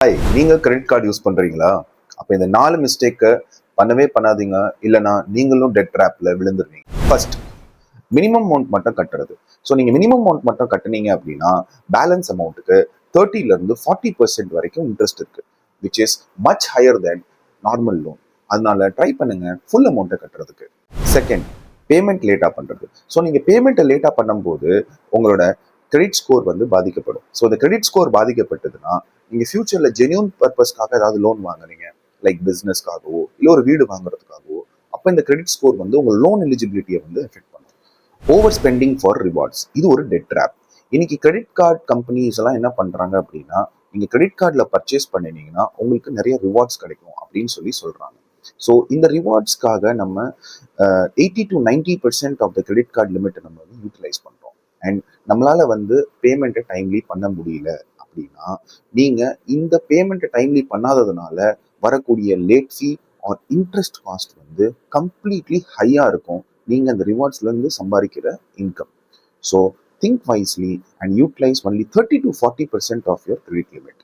Hi, நீங்க credit card use பண்றீங்களா? அப்ப இந்த 4 மிஸ்டேக்க பண்ணவே பண்ணாதீங்க. இல்லனா நீங்களும் டெட் ட்ராப்ல விழுந்துருவீங்க. ஃபர்ஸ்ட், மினிமம் அமௌண்ட் மட்டும் கட்டுறது. ஸோ நீங்க மினிமம் அமௌண்ட் மட்டும் கட்டுனீங்க அப்படின்னா, பேலன்ஸ் அமௌண்ட்டுக்கு 30ல இருந்து 40% வரைக்கும் இன்ட்ரெஸ்ட் இருக்கு. Which is much higher then normal loan. அதனால ட்ரை பண்ணுங்க ஃபுல் அமௌண்ட்டை கட்டுறதுக்கு. செகண்ட், பேமெண்ட் லேட்டா பண்றது. ஸோ நீங்க பேமெண்ட்டை லேட்டா பண்ணும்போது உங்களோட கிரெடிட் ஸ்கோர் வந்து பாதிக்கப்படும். ஸோ இந்த கிரெடிட் ஸ்கோர் பாதிக்கப்பட்டதுன்னா நீங்க ஃபியூச்சர்ல ஜென்யூன் பர்பஸ்க்காக ஏதாவது லோன் வாங்குறீங்க, லைக் பிசினஸ்க்காகவோ இல்ல ஒரு வீடு வாங்குறதுக்காகவோ, அப்ப இந்த கிரெடிட் ஸ்கோர் வந்து உங்க லோன் எலிஜிபிலிட்டியை வந்து எஃபெக்ட் பண்ணும். ஓவர் ஸ்பெண்டிங் ஃபார் ரிவார்ட்ஸ், இது ஒரு டெட் ட்ராப். இன்னைக்கு கிரெடிட் கார்டு கம்பெனிஸ் எல்லாம் என்ன பண்றாங்க அப்படின்னா, நீங்க கிரெடிட் கார்டில் பர்ச்சேஸ் பண்ணினீங்கன்னா உங்களுக்கு நிறைய ரிவார்ட்ஸ் கிடைக்கும் அப்படின்னு சொல்றாங்க. ஸோ இந்த ரிவார்ட்ஸ்க்காக நம்ம 80 to 90% of the credit card லிமிட்டை நம்ம வந்து யூட்டிலைஸ் பண்றோம். அண்ட் நம்மளால வந்து பேமெண்ட்டை டைம்லி பண்ண முடியல அப்படின்னா, நீங்க இந்த பேமெண்ட்டை டைம்லி பண்ணாததுனால வரக்கூடிய late fee or interest cost வந்து கம்ப்ளீட்லி ஹையா இருக்கும். நீங்க அந்த ரிவார்ட்ஸ்ல இருந்து சம்பாதிக்கிற income. So think wisely and utilise only 30 to 40% of your credit limit.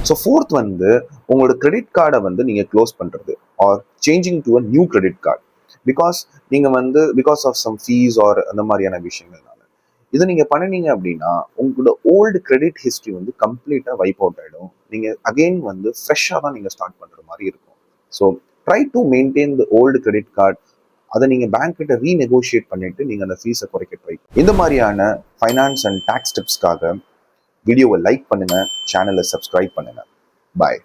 So fourth வந்து உங்களோட கிரெடிட் கார்டை வந்து நீங்க க்ளோஸ் பண்றது or changing to a new credit card. Because நீங்க வந்து because of some fees or அந்த மாதிரியான விஷயங்கள்னால இதை நீங்க பண்ணினீங்க அப்படின்னா உங்களோட ஓல்டு கிரெடிட் ஹிஸ்ட்ரி வந்து கம்ப்ளீட்டா வைப் அவுட் ஆயிடும். நீங்க அகெயின் வந்து ஃப்ரெஷ்ஷாக தான் நீங்க ஸ்டார்ட் பண்ற மாதிரி இருக்கும். So try to maintain the old credit card. அதை நீங்க பேங்க் கிட்ட ரீநெகோஷியேட் பண்ணிட்டு நீங்க அந்த ஃபீஸை குறைக்க ட்ரை. இந்த மாதிரியான ஃபைனான்ஸ் அண்ட் டாக்ஸ் டிப்ஸ்க்காக வீடியோவை லைக் பண்ணுங்க, சேனலை சப்ஸ்கிரைப் பண்ணுங்க. பாய்.